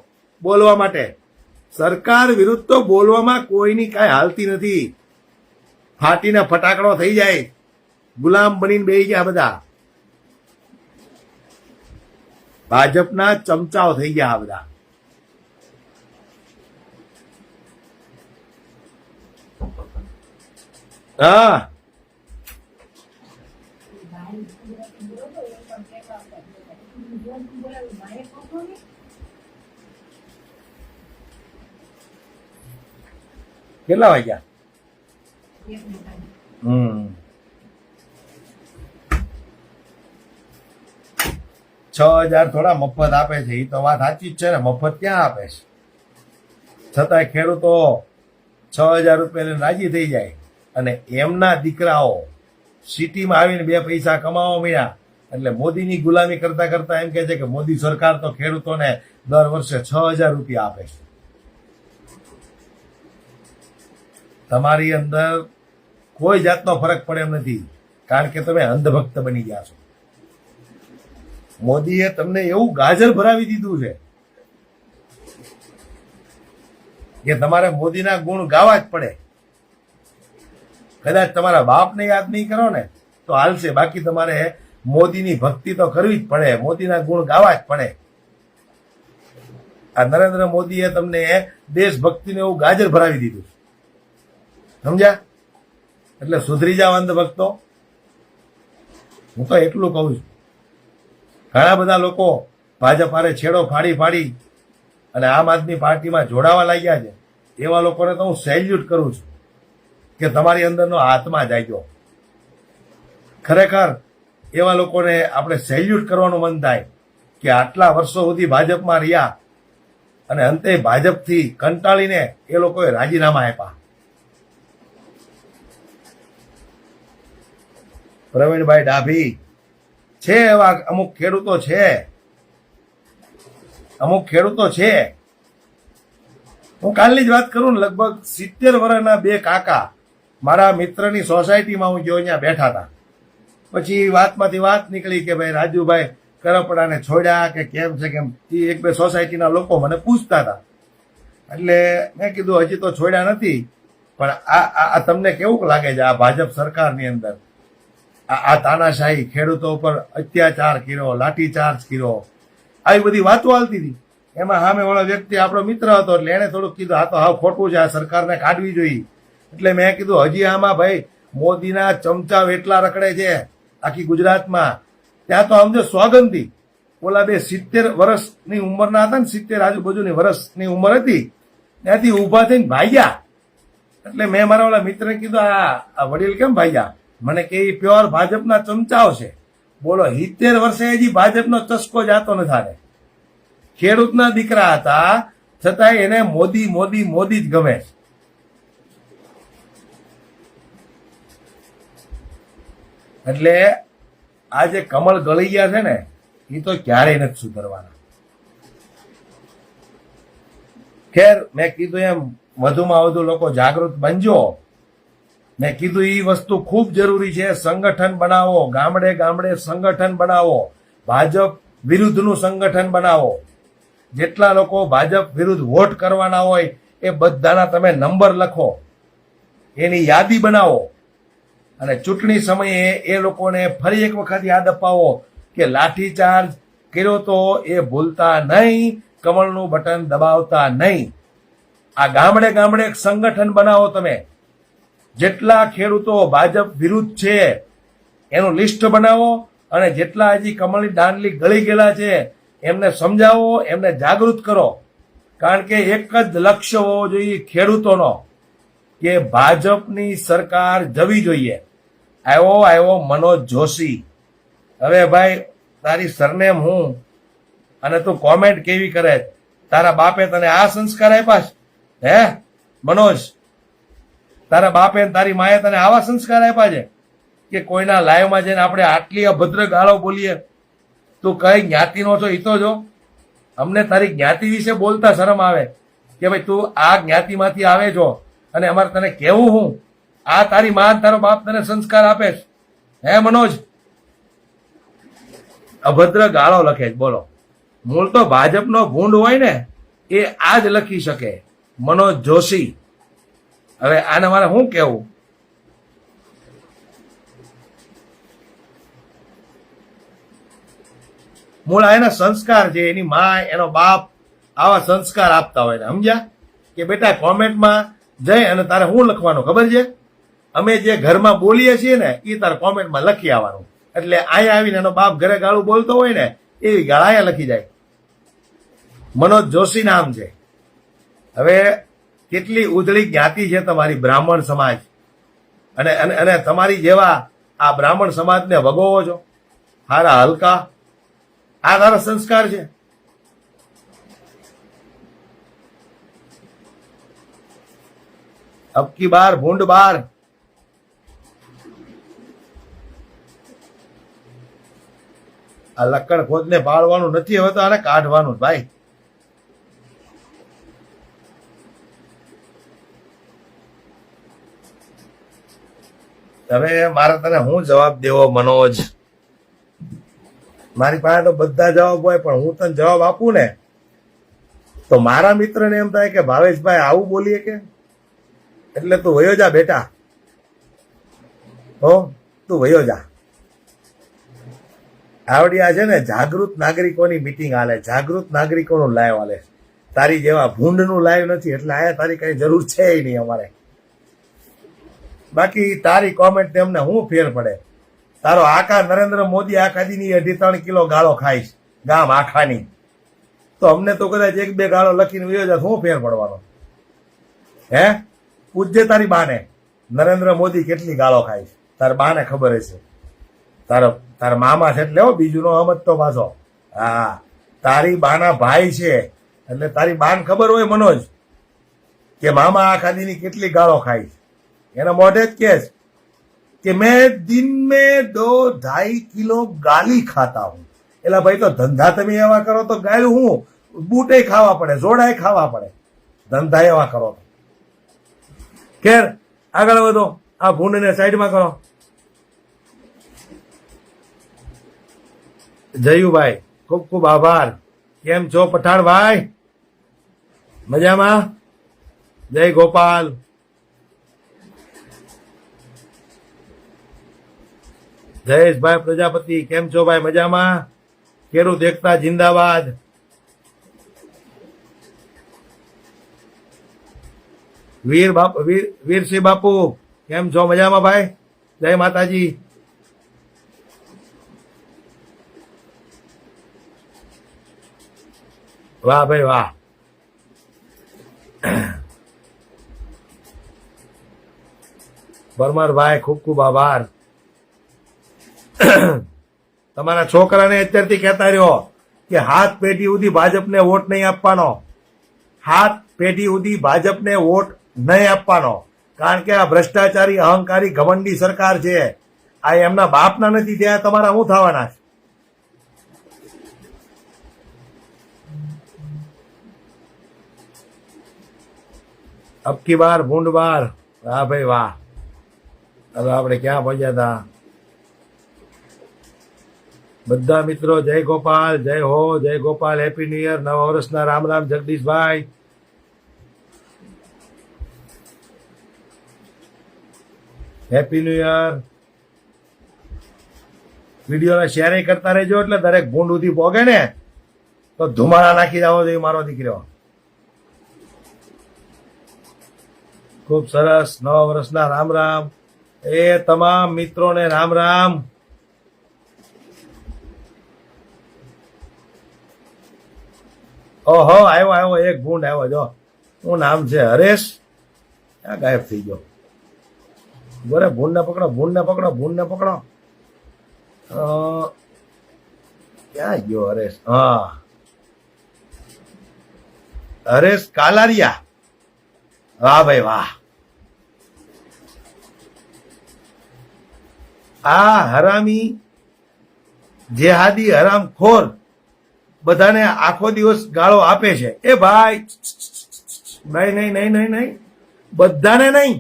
બોલવા માટે. સરકાર વિરુદ્ધ તો બોલવામાં કોઈની કાંઈ હાલતી નથી. ફાટીને ફટાકડો થઈ જાય, ગુલામ બનીને બેસી ગયા બધા. ભાજપના ચમચાઓ થઈ ગયા આ બધા. હા, કેટલા વાગ્યા? 6,000 થોડા મફત આપે છે એ તો વાત સાચી જ છે ને. મફત ક્યાં આપે છે? છતાંય ખેડૂતો 6,000 રૂપિયા લઈને રાજી થઈ જાય અને એમના દીકરાઓ સિટીમાં આવીને 2 પૈસા કમાવા મળ્યા એટલે મોદીની ગુલામી કરતા કરતા એમ કે છે કે મોદી સરકાર તો ખેડૂતોને દર વર્ષે 6,000 રૂપિયા આપે છે. તમારી અંદર કોઈ જાતનો ફરક પડે એમ નથી, કારણ કે તમે અંધભક્ત બની ગયા છો. મોદીએ તમને એવું ગાજર ભરાવી દીધું છે કે તમારે મોદીના ગુણ ગાવા જ પડે. કદાચ તમારા બાપને યાદ નહીં કરો ને તો હાલશે, બાકી તમારે મોદીની ભક્તિ તો કરવી જ પડે, મોદીના ગુણ ગાવા જ પડે. આ નરેન્દ્ર મોદીએ તમને દેશભક્તિને એવું ગાજર ભરાવી દીધું, સમજ્યા? એટલે સુધરી જાવ અંધભક્તો. હું તો એટલું કહું છું. ઘણા બધા લોકો ભાજપ હારે છેડો ફાડી ફાડી અને આમ આદમી પાર્ટીમાં જોડાવા લાગ્યા છે. એવા લોકોને તો હું સેલ્યુટ કરું છું કે તમારી અંદરનો આત્મા જાગ્યો. ખરેખર એવા લોકોને આપણે સેલ્યુટ કરવાનું મન થાય કે આટલા વર્ષો સુધી ભાજપમાં રહ્યા અને અંતે ભાજપથી કંટાળીને એ લોકોએ રાજીનામા આપ્યા. પ્રવીણભાઈ ડાભી છે, એવા અમુક ખેડૂતો છે, અમુક ખેડૂતો છે. હું કાલની જ વાત કરું ને, લગભગ 70 વર્ષના 2 કાકા મારા મિત્રની સોસાયટીમાં હું ગયો, અહીંયા બેઠા હતા. પછી વાતમાંથી વાત નીકળી કે ભાઈ રાજુભાઈ કરપડાને છોડ્યા કે કેમ છે, કેમ 1-2 સોસાયટીના લોકો મને પૂછતા હતા. એટલે મેં કીધું હજી તો છોડ્યા નથી, પણ આ તમને કેવું લાગે છે આ ભાજપ સરકારની અંદર આ તાનાશાહી, ખેડૂતો ઉપર અત્યાચાર કર્યો, લાઠીચાર્જ કર્યો, આવી બધી વાતો હાલતી હતી. એમાં સામે વાળો વ્યક્તિ આપણો મિત્ર હતો એટલે એને થોડુંક કીધું આ તો હાવ ખોટું છે, આ સરકારને કાઢવી જોઈએ. એટલે મેં કીધું હજી આમાં ભાઈ મોદીના ચમચા એટલા રખડે છે આખી ગુજરાતમાં, ત્યાં તો સમજો સોગંદી ઓલા બે 70 વર્ષની ઉંમરના હતા ને, 70 આજુબાજુની વર્ષની ઉંમર હતી, ત્યાંથી ઊભા થઈને ભાગ્યા. એટલે મેં મારા ઓલા મિત્રને કીધું, આ વડીલ કેમ ભાગ્યા? મને કે ઈ પ્યોર ભાજપના ચમચાઓ છે. બોલો 70 વર્ષે હજી ભાજપનો ચસ્કો જાતો નથી આને. ખેડૂતના દીકરા હતા છતાંય એને મોદી મોદી મોદી જ ગમે છે. એટલે આ જે કમળ ગળી ગયા છે ને, એ તો ક્યારેય નથી સુધરવાના. ખેર, મેં કીધું એમ વધુમાં વધુ લોકો જાગૃત બનજો. મેં કીધું એ વસ્તુ ખૂબ જરૂરી છે. સંગઠન બનાવો, ગામડે ગામડે સંગઠન બનાવો, ભાજપ વિરુદ્ધનું સંગઠન બનાવો. જેટલા લોકો ભાજપ વિરુદ્ધ વોટ કરવાના હોય એ બધાના તમે નંબર લખો, એની યાદી બનાવો, અને ચૂંટણી સમયે એ લોકોને ફરી એક વખત યાદ અપાવો કે લાઠીચાર્જ કર્યો તો એ ભૂલતા નહીં, કમળનું બટન દબાવતા નહીં. આ ગામડે ગામડે એક સંગઠન બનાવો તમે. જેટલા ખેડૂતો ભાજપ વિરુદ્ધ છે એનું લિસ્ટ બનાવો, અને જેટલા હજી કમળની દાંડલી ગળી ગયેલા છે એમને સમજાવો, એમને જાગૃત કરો. કારણ કે એક જ લક્ષ્ય હોવો જોઈએ ખેડૂતોનો, કે ભાજપની સરકાર જવી જોઈએ. આવ્યો મનોજ જોશી. હવે ભાઈ, તારી સરનેમ હું અને તું કોમેન્ટ કેવી કરે? તારા બાપે તને આ સંસ્કાર આપ્યા છે? હે મનોજ, તારા બાપે તારી માએ તને આવા સંસ્કાર આપ્યા છે કે કોઈના લાઈવમાં જઈને આપણે આટલી અભદ્ર ગાળો બોલીએ? તું કઈ જ્ઞાતિનો છો એ તો જો. અમને તારી જ્ઞાતિ વિશે બોલતા શરમ આવે કે ભાઈ તું આ જ્ઞાતિમાંથી આવે છો, અને અમારે તને કેવું હું? આ તારી માં તારો બાપ તને સંસ્કાર આપે છે? હે મનોજ, અભદ્ર ગાળો લખે છે. બોલો, મૂળ તો ભાજપનો ભૂંડ હોય ને એ આ જ લખી શકે, મનોજ જોશી. હવે આને મારે શું કેવું? મૂળ એના સંસ્કાર છે, એની માં એનો બાપ આવા સંસ્કાર આપતા હોય ને, સમજ્યા? કે બેટા કોમેન્ટમાં જઈ અને તારે શું લખવાનું ખબર છે? અમે જે ઘરમાં બોલીએ છીએ ને એ તારે કોમેન્ટમાં લખી આવવાનું. એટલે અહીંયા આવીને એનો બાપ ઘરે ગાળું બોલતો હોય ને એવી ગાળ અહીંયા લખી જાય. મનોજ જોશી નામ છે. હવે કેટલી ઉજળી જ્ઞાતિ છે તમારી બ્રાહ્મણ સમાજ, અને અને તમારી જેવા આ બ્રાહ્મણ સમાજને વગોવો છો હારા હલકા. આ તારા સંસ્કાર છે? અબકી બાર ભૂંડ બાર. આ લક્કડ ખોદને પાડવાનું નથી, હવે તો આને કાઢવાનું ભાઈ. હવે મારે તને હું જવાબ દેવો મનોજ? મારી પાસે તો બધા જવાબ હોય, પણ હું તને જવાબ આપું ને તો મારા મિત્રને એમ થાય કે ભાવેશભાઈ આવું બોલીએ કે, એટલે તું વયો જા બેટા. હો, તું વયો જા. આવડી આ છે ને જાગૃત નાગરિકોની મીટિંગ હાલે, જાગૃત નાગરિકોનું લાઈવ હાલે. તારી જેવા ભૂંડનું લાઈવ નથી, એટલે આયા તારી કઈ જરૂર છે નહીં અમારે. બાકી તારી કોમેન્ટ તેમને શું ફેર પડે? તારો આખા નરેન્દ્ર મોદી આખા દીની 2.5-3 કિલો ગાળો ખાઈશ ગામ આખાની, તો અમને તો કદાચ 1-2 ગાળો લખીને વયો જાય, શું ફેર પડવાનો? હે, પૂછજે તારી બાને નરેન્દ્ર મોદી કેટલી ગાળો ખાઈશ. તાર બાને ખબર હશે. તારા મામા છે એટલે બીજું નો સમજતો પાછો. હા, તારી બાના ભાઈ છે એટલે તારી બાને ખબર હોય મનોજ કે મામા આખા દીની કેટલી ગાળો ખાઈશ. એના મોઢે જ કે कि मैं दिन में 2-2.5 किलो गाली खाता हूं. એટલે ભાઈ તો ધંધા તમે એવા કરો તો ગાયું હું બૂટે ખાવા પડે, જોડાય ખાવા પડે. ધંધા એવા કરો તો ખેર આગળ વધો. આ ભૂંડને સાઈડમાં કરો. જયુભાઈ ખૂબ ખૂબ આભાર. કેમ છો પઠાણભાઈ? મજામાં? જય ગોપાલ. જયેશભાઈ પ્રજાપતિ કેમ છો ભાઈ? મજામાં? ખેડૂત એકતા જિંદાબાદ. વીરસિંહ બાપુ કેમ છો? મજામાં ભાઈ? જય માતાજી. વાહ ભાઈ વાહ. પરમારભાઈ ખૂબ ખૂબ આભાર. તમારા છોકરાને અત્યારથી કહેતા રહ્યો કે હાથ પેઢી સુધી ભાજપને વોટ નહીં આપવાનો. હાથ પેઢી સુધી ભાજપને વોટ નહીં આપવાનો. કારણ કે આ ભ્રષ્ટાચારી, અહંકારી, ઘમંડી સરકાર છે. આ એમના બાપના નથી થયા, તમારા શું થવાના છે? અબકી બાર ભૂંડ બાર. વાહ ભાઈ વાહ. હવે આપણે ક્યાં પહોંચ્યા હતા? બધા મિત્રો જય ગોપાલ, જય હો, જય ગોપાલ, હેપી ન્યુ યર, નવા વર્ષના રામ રામ. જગદીશભાઈ હેપી ન્યુ યર. વિડીયોને શેર કરતા રહેજો એટલે દરેક ભૂંડ ઉધી પોગે ને તો ધુમાડા નાખી જાવો જોઈએ મારો દીકરો. ખૂબ સરસ. નવા વર્ષના રામ રામ એ તમામ મિત્રોને રામ રામ. ઓહો, આવ્યો આવ્યો, એક ભૂંડ આવ્યો. જો શું નામ છે? હરેશ. ક્યાં ગાયબ થઈ ગયો? બોરે, ભૂંડને પકડો, ભૂંડને પકડો, ભૂંડને પકડો. ક્યાં ગયો હરેશ? હા, હરેશ કાલારિયા. વાહ ભાઈ વાહ. આ હરામી જેહાદી હરામખોર બધાને આખો દિવસ ગાળો આપે છે. એ ભાઈ નહીં નહીં નહીં નહીં નહીં, બધાને નહીં.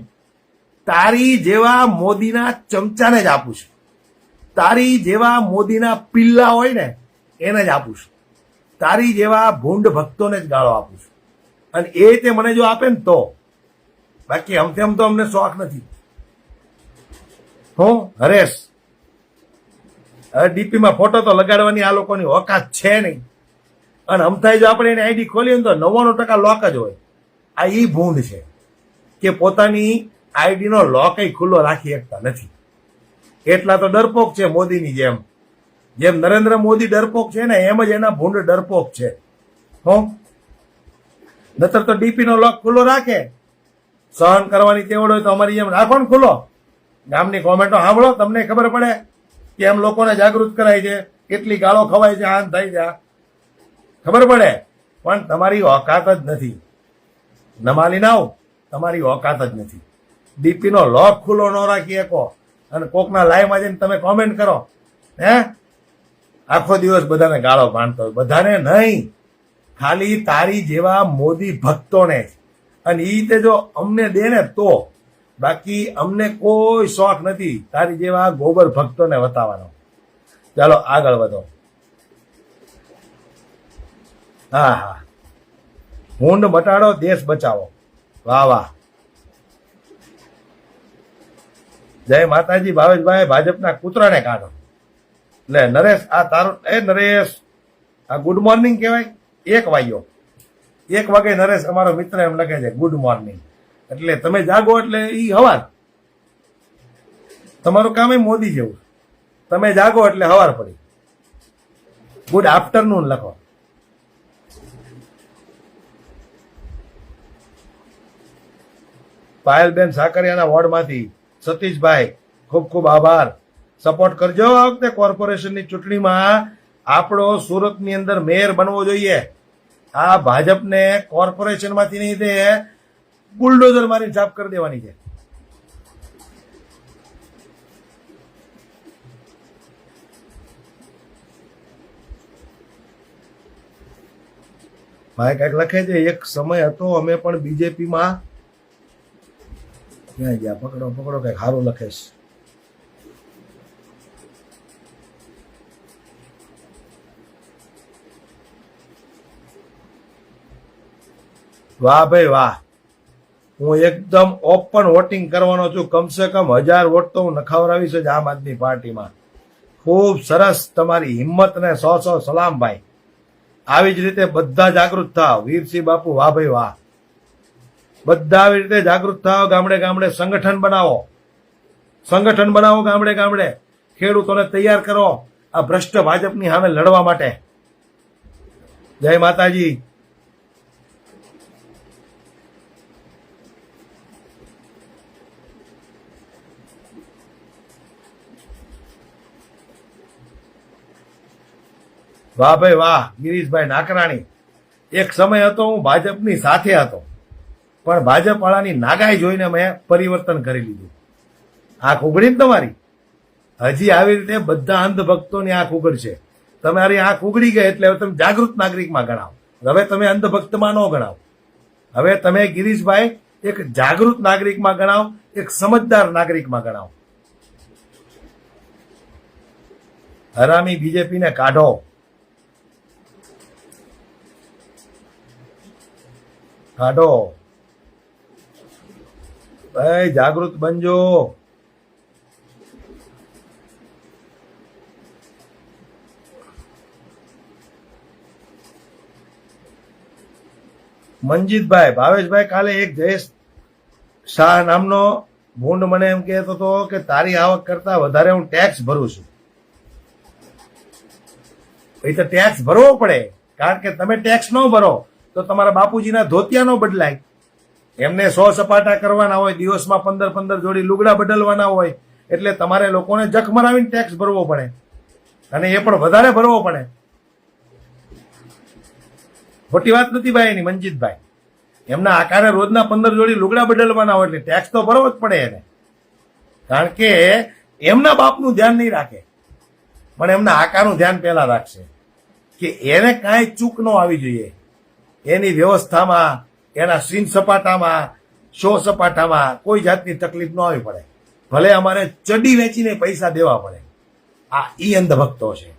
તારી જેવા મોદીના ચમચાને જ આપું છું. તારી જેવા મોદીના પિલ્લા હોય ને એને જ આપું છું. તારી જેવા ભૂંડ ભક્તોને જ ગાળો આપું છું. અને એ તે મને જો આપે ને તો, બાકી આમ તો અમને શોખ નથી. હું હરેશ, હવે ડીપીમાં ફોટો તો લગાડવાની આ લોકોની ઓકાત છે નહીં. અને અમથાઈ જો આપણે એની આઈડી ખોલીએ ને તો 99% લોક જ હોય. આ ઈ ભૂંડ છે કે પોતાની આઈડીનો લોક ખુલ્લો રાખી શકતા નથી. એટલા તો ડરપોક છે મોદીની જેમ. જેમ નરેન્દ્ર મોદી ડરપોક છે ને એમ જ એના ભૂંડ ડરપોક છે. હો, નતર તો ડીપીનો લોક ખુલ્લો રાખે. સહન કરવાની તેવડ હોય તો અમારી જેમ રાખો ને ખુલ્લો. ગામની કોમેન્ટો સાંભળો, તમને ખબર પડે કે એમ લોકોને જાગૃત કરાય છે, કેટલી ગાળો ખવાય છે, આન થાય છે, ખબર પડે. પણ તમારી ઓકાત જ નથી. નમાલી નાવ, તમારી ઓકાત જ નથી. ડીપીનો લોક ખુલ્લો ન રાખી શકો અને કોકના લાઈવમાં જઈને તમે કોમેન્ટ કરો. હે, આખો દિવસ બધાને ગાળો ભાંડતો હોય. બધાને નહીં, ખાલી તારી જેવા મોદી ભક્તોને. અને ઈ તે જો અમને દે ને તો, બાકી અમને કોઈ શોખ નથી તારી જેવા ગોબર ભક્તોને વતાવવાનો. ચાલો આગળ વધો. હા હા, ભૂંડ મટાડો, દેશ બચાવો. વાહ વાહ. જય માતાજી. ભાવેશભાઈ, ભાજપના કૂતરાને કાઢો. એટલે નરેશ, આ તારો, એ નરેશ, આ ગુડ મોર્નિંગ કહેવાય. 1 વાગ્યો, 1 વાગે નરેશ અમારો મિત્ર એમ લખે છે ગુડ મોર્નિંગ. એટલે તમે જાગો એટલે ઈ હવાર. તમારું કામ એ મોદી જેવું. તમે જાગો એટલે હવાર પડી. ગુડ આફ્ટરનૂન લખો. પાયલબેન સાકરિયાના વોર્ડમાંથી સતીશભાઈ, ખૂબ ખૂબ આભાર. સપોર્ટ કરજો. આ વખતે કોર્પોરેશનની ચૂંટણીમાં આપણો સુરતની અંદર મેયર બનવો જોઈએ. આ ભાજપને કોર્પોરેશનમાંથી નહીં તે બુલડોઝર મારી સાફ કરી દેવાની છે. ભાઈ કઈક લખે છે, એક સમય હતો અમે પણ બીજેપીમાં. ક્યાં ગયા? પકડો પકડો, કઈક સારું લખે છે. વાહ ભાઈ વાહ. હું એકદમ ઓપન વોટિંગ કરવાનો છું. કમસે કમ 1000 વોટ તો હું નખાવરાવીશ જ આમ આદમી પાર્ટીમાં. ખૂબ સરસ, તમારી હિંમત ને 100 સલામ ભાઈ. આવી જ રીતે બધા જાગૃત થાવ. વીરસિંહ બાપુ, વાહ ભાઈ વાહ. બધા આવી રીતે જાગૃત થાવ. ગામડે ગામડે સંગઠન બનાવો. સંગઠન બનાવો ગામડે ગામડે. ખેડૂતોને તૈયાર કરો આ ભ્રષ્ટ ભાજપની સામે લડવા માટે. જય માતાજી. વાહ ભાઈ વાહ, ગિરીશભાઈ નાકરાણી. એક સમય હતો હું ભાજપની સાથે હતો, પણ ભાજપ વાળાની નાગાઈ જોઈને મેં પરિવર્તન કરી લીધું. આંખ ઉઘડી ને તમારી? હજી આવી રીતે બધા અંધભક્તોની આંખ ઉઘડશે. તમારી આંખ ઉઘડી ગઈ એટલે હવે તમે જાગૃત નાગરિકમાં ગણાવો. હવે તમે અંધભક્તમાં ન ગણાવો. હવે તમે ગિરીશભાઈ એક જાગૃત નાગરિકમાં ગણાવો, એક સમજદાર નાગરિકમાં ગણાવો. હરામી બીજેપીને કાઢો. કાઢો ભાઈ, જાગૃત બનજો. મનજીતભાઈ, ભાવેશભાઈ, કાલે એક જયેશ શાહ નામનો ભૂંડ મને એમ કહેતો હતો કે તારી આવક કરતા વધારે હું ટેક્સ ભરું છું. એ તો ટેક્સ ભરવો પડે, કારણ કે તમે ટેક્સ ન ભરો તો તમારા બાપુજીના ધોતિયા ન બદલાય. એમને 100 સપાટા કરવાના હોય, દિવસમાં 15 જોડી લુગડા બદલવાના હોય, એટલે તમારે લોકોને જખ મરાવીને ટેક્સ ભરવો પડે, અને એ પણ વધારે ભરવો પડે. ખોટી વાત નથી ભાઈ એની, મનજીતભાઈ. એમના આકારે રોજના 15 જોડી લુગડા બદલવાના હોય એટલે ટેક્સ તો ભરવો જ પડે એને, કારણ કે એમના બાપનું ધ્યાન નહીં રાખે, પણ એમના આકાનું ધ્યાન પહેલા રાખશે કે એને કાંઈ ચૂક ન આવી જોઈએ. એની વ્યવસ્થામાં, એના સીન સપાટામાં, શો સપાટામાં કોઈ જાતની તકલીફ ન આવી પડે, ભલે અમારે ચડી વેચીને પૈસા દેવા પડે. આ ઈ અંધભક્તો છે.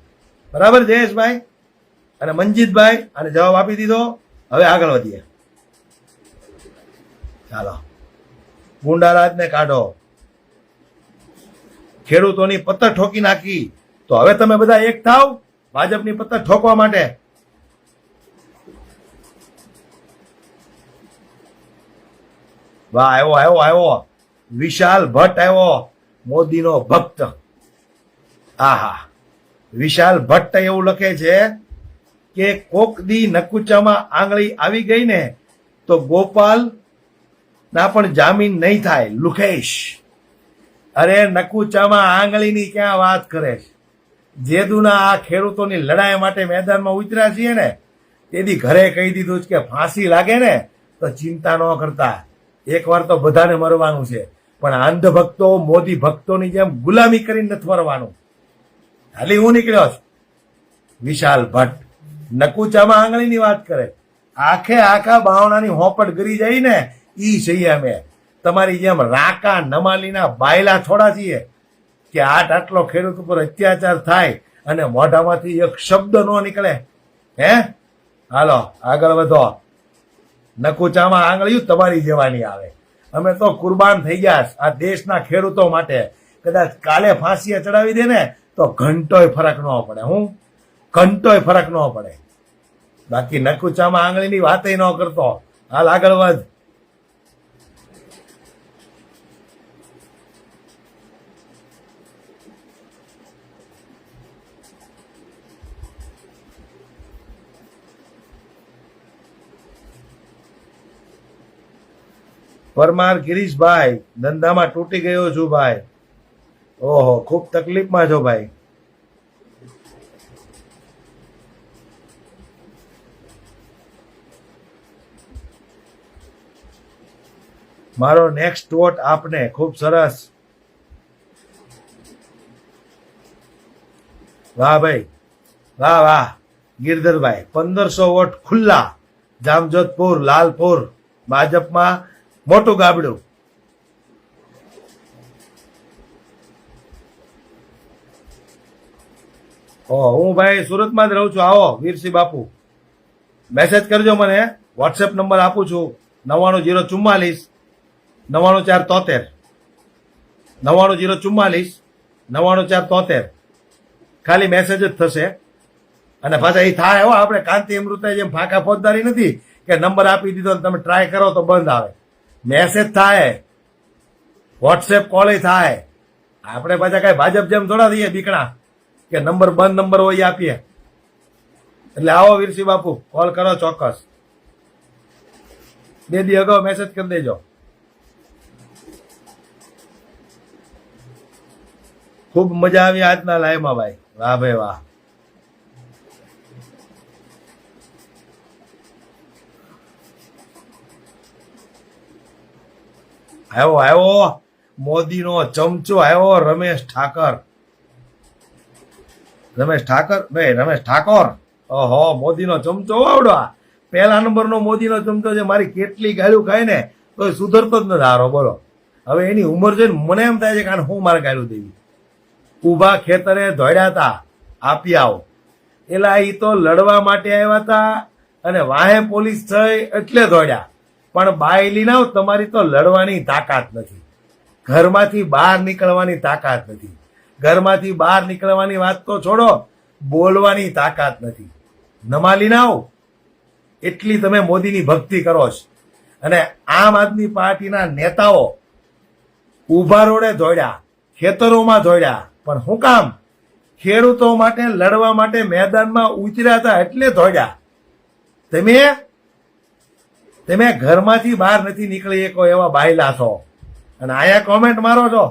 બરાબર જયેશભાઈ અને મનજીતભાઈ? અને જવાબ આપી દીધો. હવે આગળ વધીએ. ચાલો, ગુંડારાજને કાઢો. ખેડૂતોની પત્તર ઠોકી નાખી, તો હવે તમે બધા એક થાવ ભાજપની પત્તર ઠોકવા માટે. વાહ, આવ્યો વિશાલ ભટ્ટ આવ્યો, મોદીનો ભક્ત. આહા, વિશાલ ભટ્ટ એવું લખે છે કે કોક દી નકુચામાં આંગળી આવી ગઈ ને તો ગોપાલ ના પણ જામીન નહીં થાય. લુકેશ, અરે નકુચામાં આંગળીની ક્યાં વાત કરે છે? જેદુના આ ખેડૂતોની લડાઈ માટે મેદાનમાં ઉતર્યા છીએ ને, તેથી ઘરે કહી દીધું કે ફાંસી લાગે ને તો ચિંતા ન કરતા, એકવાર તો બધાને મરવાનું છે, પણ અંધભક્તો મોદી ભક્તોની જેમ ગુલામી કરીને નથી મરવાનું. હાલી હું નીકળ્યો છું. વિશાલ ભટ્ટ નકુચામાં આંગળીની વાત કરે. આખે આખા બાવણાની હોપટ ગરી જાય ને ઈ છીએ અમે. તમારી જેમ રાકા નમાલીના બાયલા થોડા છીએ કે આટલો ખેડૂત ઉપર અત્યાચાર થાય અને મોઢામાંથી એક શબ્દ ન નીકળે. હે, હાલો આગળ વધો. નકુચામાં આંગળીયું તમારી જેવાની આવે. અમે તો કુરબાન થઈ ગયા આ દેશના ખેડૂતો માટે. કદાચ કાલે ફાંસીએ ચડાવી દે ને તો ઘંટોય ફરક ન પડે. ઘંટોય ફરક ન પડે. બાકી નકુચામાં આંગળીની વાત ન કરતો. હાલ આગળ વધ. પરમાર ગિરીશભાઈ, ધંધામાં તૂટી ગયો છું ભાઈ. ઓહો, ખૂબ તકલીફમાં છો ભાઈ. મારો નેક્સ્ટ વોટ આપને. ખૂબ સરસ. વાહ ભાઈ, વાહ ગિરધરભાઈ. 1500 વોટ ખુલ્લા. જામજોધપુર, લાલપુર ભાજપમાં મોટું ગાબડું. હું ભાઈ સુરતમાં જ રહું છું. આવો વીરસિંહ બાપુ, મેસેજ કરજો મને. વોટ્સએપ નંબર આપું છું 99044 99473 99044 99473. ખાલી મેસેજ જ થશે. અને પાછા એ થાય હો, આપણે કાંતિ અમૃતા જેમ ફાંકા ફોજદારી નથી કે નંબર આપી દીધો તમે ટ્રાય કરો તો બંધ આવે. મેસેજ થાય, વોટ્સએપ કોલ થાય. આપણે પાછા કઈ ભાજપ જેમ થોડા દઈએ બીકણા કે નંબર બંધ નંબર હોય આપીએ. એટલે આવો વીરસિંહ બાપુ, કોલ કરો ચોક્કસ. 2 દી અગાઉ મેસેજ કરી દેજો. ખૂબ મજા આવી આજના લાઈવમાં ભાઈ. વાહ ભાઈ વાહ. આવ્યો મોદીનો ચમચો આવ્યો. રમેશ ઠાકર નહીં, રમેશ ઠાકોર. ઓહો, મોદીનો ચમચો આવડો. પહેલા નંબરનો મોદીનો ચમચો છે. મારી કેટલી ગાળ્યું ખાય ને તો સુધરતો જ નથી હારો. બોલો, હવે એની ઉંમર જોઈને મને એમ થાય છે કે હું મારે ગાળ્યું દેવી. ઉભા ખેતરે દોડ્યા હતા, આપી આવો. એલા ઈ તો લડવા માટે આવ્યા હતા અને વાહે પોલીસ થઈ એટલે દોડ્યા. પણ બાયલી ના તમારી તો લડવાની તાકાત નથી, ઘરમાંથી બહાર નીકળવાની તાકાત નથી, ઘરમાંથી બહાર નીકળવાની વાત તો છોડો, બોલવાની તાકાત નથી. નમાલી ના એટલી તમે મોદીની ભક્તિ કરો છો. અને આમ આદમી પાર્ટીના નેતાઓ ઉભા રોડે દોડ્યા, ખેતરોમાં દોડ્યા. પણ શું કામ? ખેડૂતો માટે લડવા માટે મેદાનમાં ઉતર્યા હતા એટલે દોડ્યા. તમે ઘરમાંથી બહાર નથી નીકળી શકો એવા બાયલા છો અને આયા કોમેન્ટ મારો છો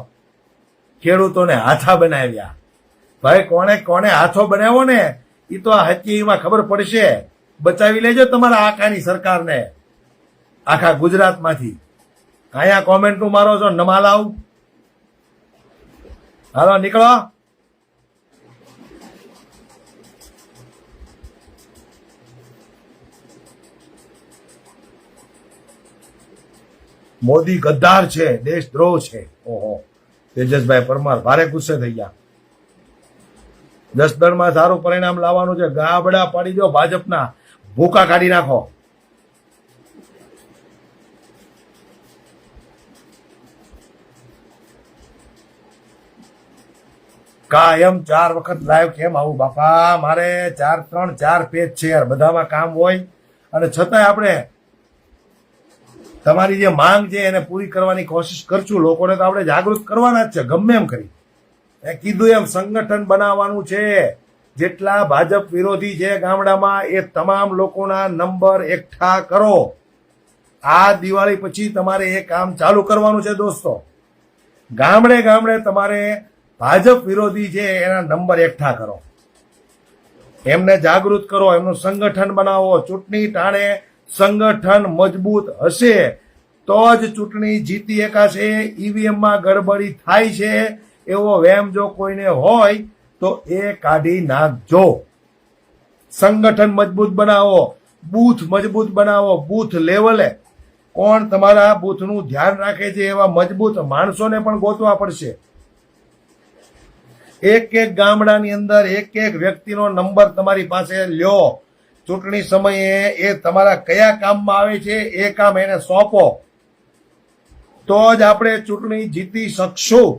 ખેડૂતોને હાથા બનાવ્યા. ભાઈ, કોણે કોણે હાથો બનાવ્યો ને એ તો આ હકીકતમાં ખબર પડશે. બચાવી લેજો તમારા આખાની સરકારને, આખા ગુજરાતમાંથી. આયા કોમેન્ટ મારો છો નમાલાવ. હાલો નીકળો. મોદી ગદ્દાર છે, દેશદ્રોહ છે. ઓહો, તેજસભાઈ પરમાર ભારે ગુસ્સે થઈ ગયા. 10 દળમાં સારું પરિણામ લાવવાનું છે. ગાબડા પાડી દો ભાજપના, ભૂકા કાઢી નાખો. કાયમ 4 વખત લાઈવ કેમ આવું બાપા? મારે 4 પેજ છે યાર, બધામાં કામ હોય અને છતાંય આપણે તમારી જે માંગ છે એને પૂરી કરવાની કોશિશ કરશું. લોકોને તો આપણે જાગૃત કરવાના જ છે ગમે એમ કરી. કીધું એમ સંગઠન બનાવવાનું છે. જેટલા ભાજપ વિરોધી છે ગામડામાં એ તમામ લોકોના નંબર એકઠા કરો. આ દિવાળી પછી તમારે એ કામ ચાલુ કરવાનું છે દોસ્તો. ગામડે ગામડે તમારે ભાજપ વિરોધી છે એના નંબર એકઠા કરો, એમને જાગૃત કરો, એમનું સંગઠન બનાવો. ચૂંટણી ટાણે સંગઠન મજબૂત હશે તો જ ચૂંટણી જીતી એકાશે. ઈવીએમમાં ગડબડી થાય છે એવો વહેમ જો કોઈને હોય તો એ કાઢી નાખજો. સંગઠન મજબૂત બનાવો, બૂથ મજબૂત બનાવો. બૂથ લેવલે કોણ તમારા બૂથનું ધ્યાન રાખે છે એવા મજબૂત માણસોને પણ ગોતવા પડશે. એક ગામડાની અંદર એક વ્યક્તિનો નંબર તમારી પાસે લ્યો. ચૂંટણી સમયે એ તમારા કયા કામમાં આવે છે એ કામ એને સોંપો, તો જ આપણે ચૂંટણી જીતી શકશું.